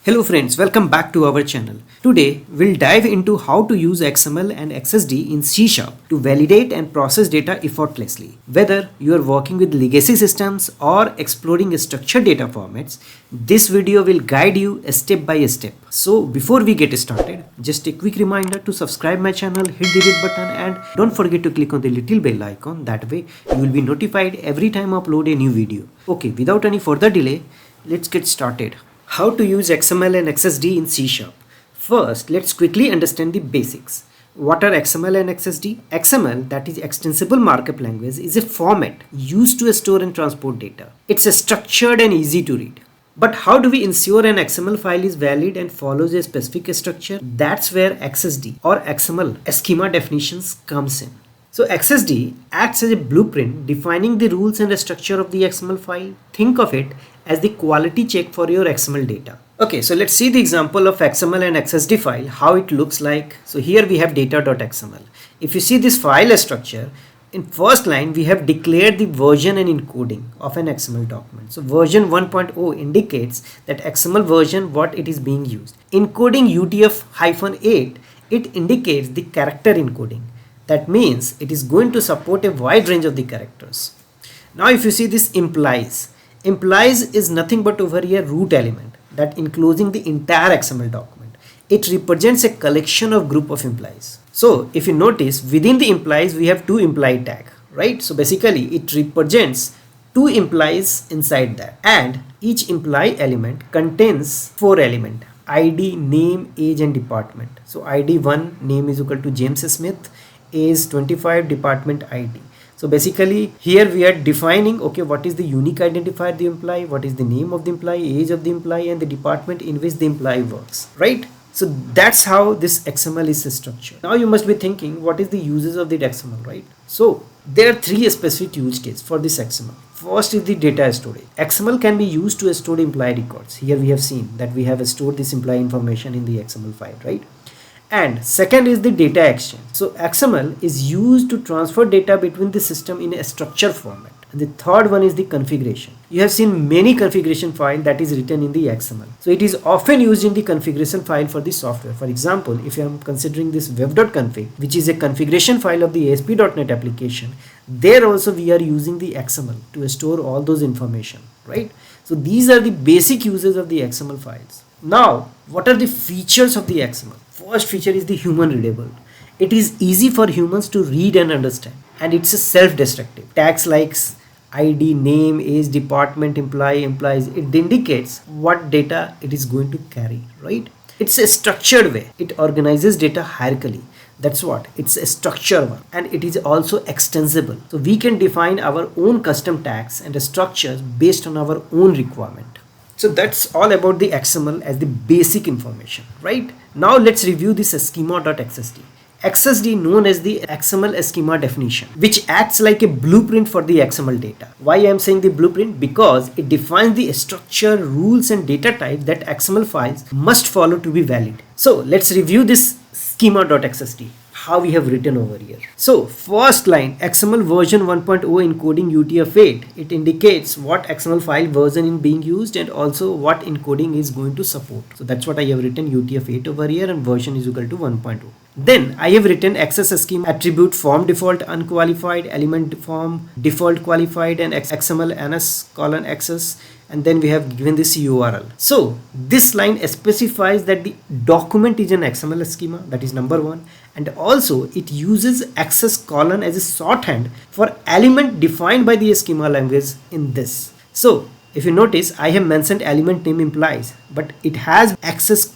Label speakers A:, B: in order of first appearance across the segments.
A: Hello friends, welcome back to our channel. Today we'll dive into how to use XML and XSD in C# to validate and process data effortlessly. Whether you are working with legacy systems or exploring structured data formats, this video will guide you step by step. So before we get started, just a quick reminder to subscribe my channel, hit the red button and don't forget to click on the little bell icon. That way you will be notified every time I upload a new video. Okay, without any further delay, let's get started. How to use XML and XSD in C#. First, let's quickly understand the basics. What are XML and XSD? XML, that is Extensible Markup Language, is a format used to store and transport data. It's structured and easy to read. But how do we ensure an XML file is valid and follows a specific structure? That's where XSD or XML schema definitions comes in. So XSD acts as a blueprint defining the rules and the structure of the XML file. Think of it as the quality check for your XML data. Okay, so let's see the example of XML and XSD file, how it looks like. So here we have data.xml. If you see this file structure, in first line we have declared the version and encoding of an XML document. So version 1.0 indicates that XML version what it is being used. Encoding UTF-8, it indicates the character encoding. That means it is going to support a wide range of the characters. Now if you see this implies is nothing but over here root element that enclosing the entire XML document. It represents a collection of group of implies. So if you notice within the implies we have two imply tag, right? So basically it represents two implies inside that, and each imply element contains four elements: ID, name, age and department. So ID 1, name is equal to James Smith, age 25, department ID. So basically here we are defining, okay, what is the unique identifier of the employee, what is the name of the employee, age of the employee and the department in which the employee works, right? So that's how this XML is structured. Now you must be thinking, what is the uses of the XML, right? So there are three specific use cases for this XML. First is the data storage. XML can be used to store employee records. Here we have seen that we have stored this employee information in the XML file, right? And second is the data exchange. So XML is used to transfer data between the system in a structured format. And the third one is the configuration. You have seen many configuration file that is written in the XML. So it is often used in the configuration file for the software. For example, if I am considering this web.config, which is a configuration file of the ASP.NET application, there also we are using the XML to store all those information, right? So these are the basic uses of the XML files. Now, what are the features of the XML? First feature is the human readable. It is easy for humans to read and understand, and it's a self-destructive. Tags like ID, name, age, department, employee, implies, it indicates what data it is going to carry, right? It's a structured way. It organizes data hierarchically. That's what it's a structured one, and it is also extensible. So we can define our own custom tags and structures based on our own requirement. So that's all about the XML as the basic information, right? Now let's review this schema.xsd. XSD known as the XML schema definition, which acts like a blueprint for the XML data. Why I am saying the blueprint? Because it defines the structure, rules and data type that XML files must follow to be valid. So let's review this schema.xsd. How we have written over here. So first line, XML version 1.0 encoding UTF-8, it indicates what XML file version is being used and also what encoding is going to support. So that's what I have written, UTF-8 over here, and version is equal to 1.0. Then I have written access scheme attribute form default unqualified, element form default qualified, and XML ns:access, and then we have given this URL. So this line specifies that the document is an XML schema, that is number one, and also it uses access: as a shorthand for element defined by the schema language in this. So if you notice, I have mentioned element name implies, but it has access: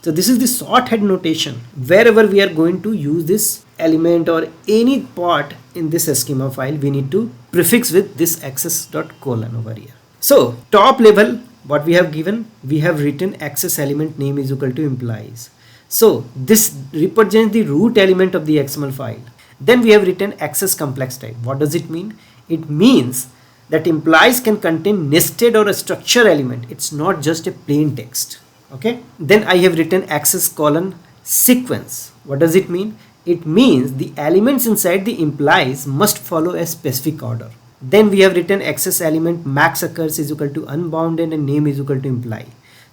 A: so this is the shorthand notation wherever we are going to use this element or any part in this schema file, we need to prefix with this access.: over here. So top level, what we have given, we have written access element name is equal to implies. So this represents the root element of the XML file. Then we have written access complex type. What does it mean? It means that implies can contain nested or a structure element. It's not just a plain text. Okay. Then I have written access: sequence. What does it mean? It means the elements inside the implies must follow a specific order. Then we have written access element max occurs is equal to unbounded and name is equal to imply.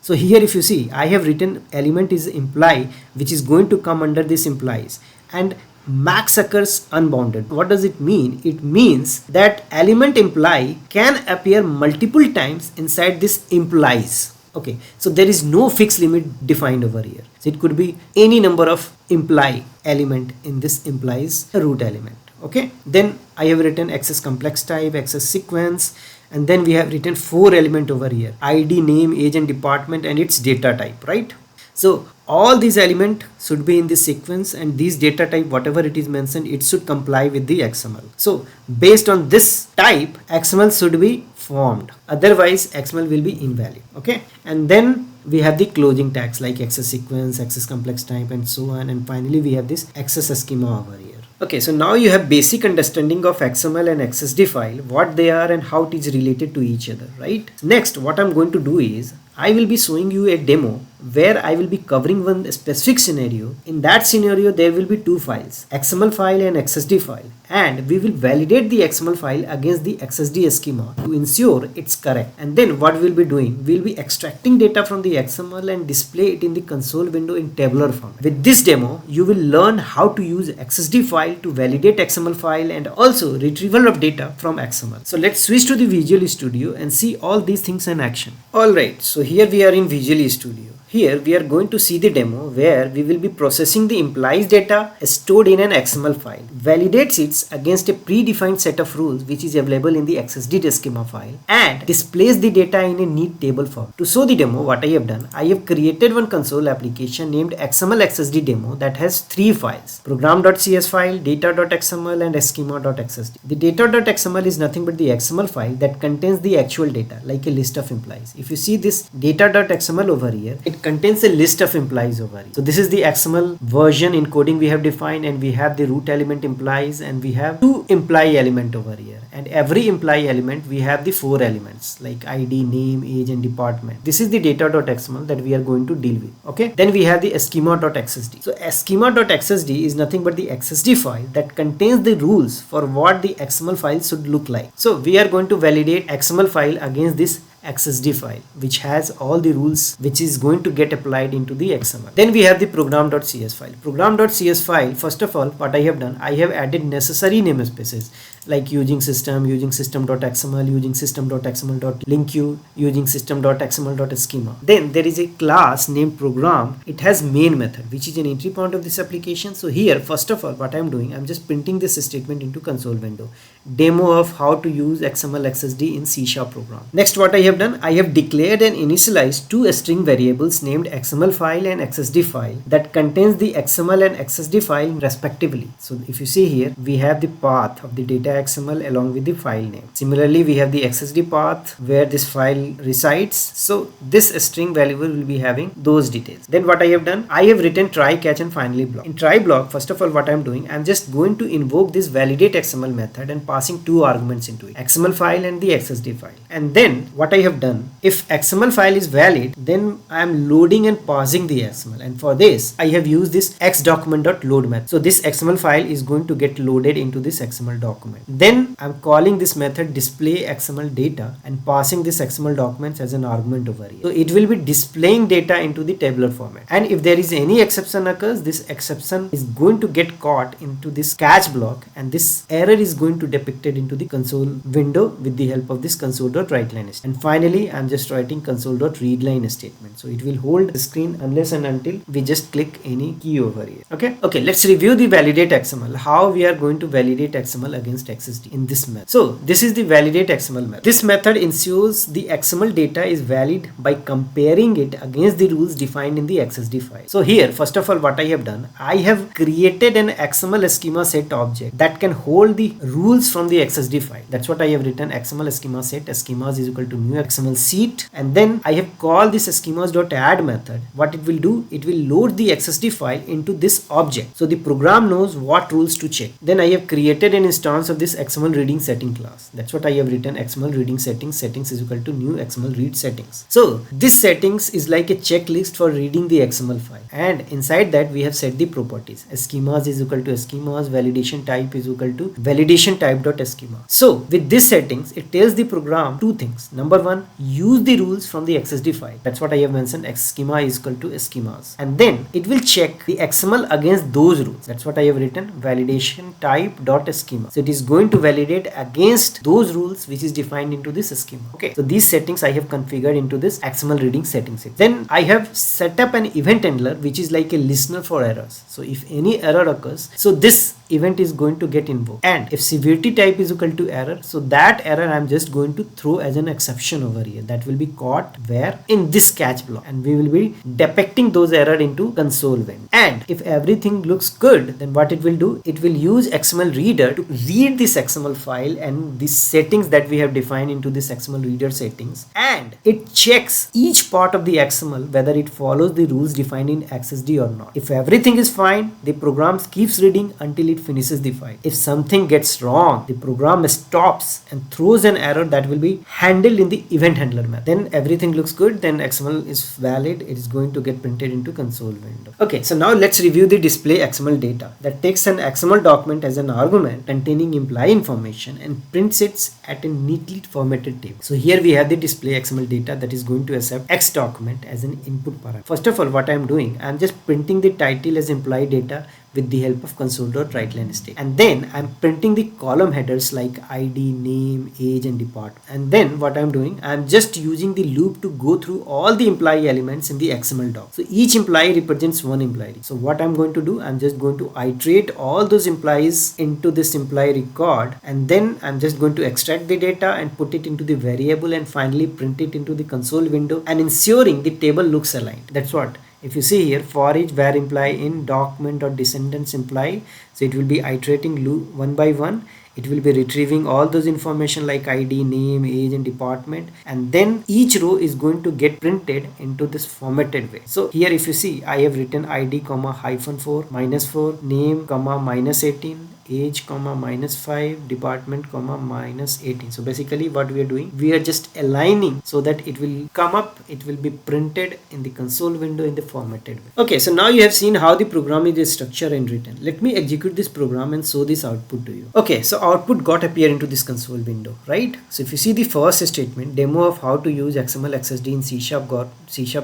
A: So here if you see, I have written element is imply, which is going to come under this implies, and max occurs unbounded. What does it mean? It means that element imply can appear multiple times inside this implies. Okay, so there is no fixed limit defined over here. So it could be any number of imply element in this implies a root element. Okay, then I have written access complex type, access sequence, and then we have written 4 element over here: ID, name, age and department, and its data type, right? So all these elements should be in this sequence, and these data type, whatever it is mentioned, it should comply with the XML. So based on this type, XML should be formed, otherwise XML will be invalid. Okay, and then we have the closing tags like access sequence, access complex type, and so on, and finally we have this access schema over here. Okay, so now you have basic understanding of XML and XSD file, what they are and how it is related to each other, right? Next, what I'm going to do is I will be showing you a demo where I will be covering one specific scenario. In that scenario, there will be 2 files, XML file and XSD file, and we will validate the XML file against the XSD schema to ensure it's correct. And then what we'll be doing, we'll be extracting data from the XML and display it in the console window in tabular format. With this demo, you will learn how to use XSD file to validate XML file and also retrieval of data from XML. So let's switch to the Visual Studio and see all these things in action. Alright, so here we are in Visual Studio. Here we are going to see the demo where we will be processing the implies data stored in an XML file, validates it against a predefined set of rules which is available in the XSD schema file, and displays the data in a neat table form. To show the demo, what I have done, I have created one console application named XML XSD demo that has 3 files: program.cs file, data.xml, and schema.xsd. The data.xml is nothing but the XML file that contains the actual data, like a list of implies. If you see this data.xml over here, it contains a list of implies over here. So this is the XML version encoding we have defined, and we have the root element implies, and we have 2 imply element over here, and every imply element we have the 4 elements like ID, name, age and department. This is the data.xml that we are going to deal with. Okay, then we have the schema.xsd. So schema.xsd is nothing but the XSD file that contains the rules for what the XML file should look like. So we are going to validate XML file against this XSD file, which has all the rules which is going to get applied into the XML. Then we have the program.cs file. Program.cs file, first of all, what I have done, I have added necessary namespaces like using system, using system.xml, using system.xml.linQ, using system.xml.schema. Then there is a class named program. It has main method, which is an entry point of this application. So here, first of all, what I am doing, I'm just printing this statement into console window. Demo of how to use XML XSD in C# program. Next, what I have done, I have declared and initialized 2 string variables named XML file and XSD file that contains the XML and XSD file respectively. So if you see here, we have the path of the data XML along with the file name. Similarly, we have the XSD path where this file resides. So this string variable will be having those details. Then what I have done, I have written try, catch and finally block. In try block, first of all, what I am doing, I am just going to invoke this validate XML method and passing 2 arguments into it, XML file and the XSD file. And then what I have done, if XML file is valid, then I am loading and parsing the XML, and for this I have used this xDocument.load method. So this XML file is going to get loaded into this XML document. Then I'm calling this method display XML data and passing this XML documents as an argument over here. So it will be displaying data into the tabular format, and if there is any exception occurs, this exception is going to get caught into this catch block, and this error is going to depicted into the console window with the help of this console.writeLine statement. And finally, I'm just writing console.readLine statement. So it will hold the screen unless and until we just click any key over here. Okay, let's review the validate XML, how we are going to validate XML against XSD in this method. So this is the validate XML method. This method ensures the XML data is valid by comparing it against the rules defined in the XSD file. So here, first of all, what I have done, I have created an XML schema set object that can hold the rules from the XSD file. That's what I have written, XML schema set, schemas is equal to new XML sheet, and then I have called this schemas.add method. What it will do, it will load the XSD file into this object, so the program knows what rules to check. Then I have created an instance of the this XML reading setting class. That's what I have written. XML reading settings is equal to new XML read settings. So this settings is like a checklist for reading the XML file, and inside that we have set the properties. Schemas is equal to schemas, validation type is equal to validation type.schema. So with this settings, it tells the program two things. Number one, use the rules from the XSD file. That's what I have mentioned. Schema is equal to schemas, and then it will check the XML against those rules. That's what I have written, validation type.schema. So it is going to validate against those rules which is defined into this schema. Okay, so these settings I have configured into this XML reading settings. Then I have set up an event handler which is like a listener for errors. So if any error occurs, so this event is going to get invoked, and if severity type is equal to error, so that error I'm just going to throw as an exception over here that will be caught where in this catch block, and we will be depicting those error into console window. And if everything looks good, then what it will do, it will use XML reader to read this XML file and the settings that we have defined into this XML reader settings, and it checks each part of the XML whether it follows the rules defined in XSD or not. If everything is fine, the program keeps reading until it finishes the file. If something gets wrong, the program stops and throws an error that will be handled in the event handler method. Then everything looks good, then XML is valid, it is going to get printed into console window. Okay, so now let's review the display XML data that takes an XML document as an argument containing employee information and prints it at a neatly formatted table. So here we have the display XML data that is going to accept X document as an input parameter. First of all, what I am doing, I am just printing the title as employee data with the help of console.writeline statement, and then I'm printing the column headers like ID, name, age and department. And then what I'm doing, I'm just using the loop to go through all the employee elements in the XML doc. So each employee represents one employee. So what I'm going to do, I'm just going to iterate all those employees into this employee record, and then I'm just going to extract the data and put it into the variable and finally print it into the console window, and ensuring the table looks aligned. That's what. If you see here, for each where employee in document or descendants employee, so it will be iterating loop one by one. It will be retrieving all those information like ID, name, age and department, and then each row is going to get printed into this formatted way. So here if you see, I have written ID comma -4 -4, name comma -18, age comma -5, department comma -18. So basically what we are doing, we are just aligning so that it will come up, it will be printed in the console window in the formatted way. Okay, so now you have seen how the program is structured and written. Let me execute this program and show this output to you. Okay, so output got appear into this console window, right? So if you see the first statement, demo of how to use XML XSD in C#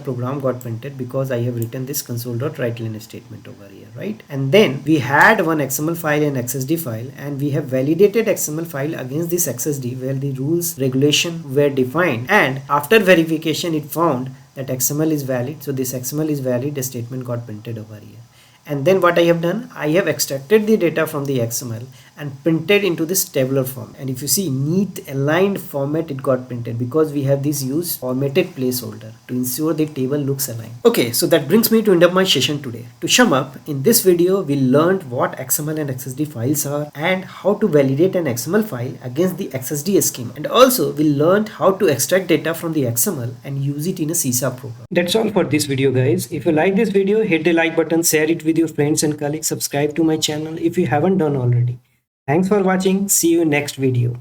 A: program got printed because I have written this console.writeline statement over here, right? And then we had one XML file and XSD file, and we have validated XML file against this XSD where the rules regulation were defined, and after verification it found that XML is valid. So this XML is valid, the statement got printed over here. And then what I have done, I have extracted the data from the XML and printed into this tabular form. And if you see, neat aligned format it got printed because we have this use formatted placeholder to ensure the table looks aligned. Okay, so that brings me to end of my session today. To sum up, in this video we learned what XML and XSD files are and how to validate an XML file against the XSD schema. And also we learned how to extract data from the XML and use it in a C# program. That's all for this video, guys. If you like this video, hit the like button, share it with your friends and colleagues, subscribe to my channel if you haven't done already. Thanks for watching. See you next video.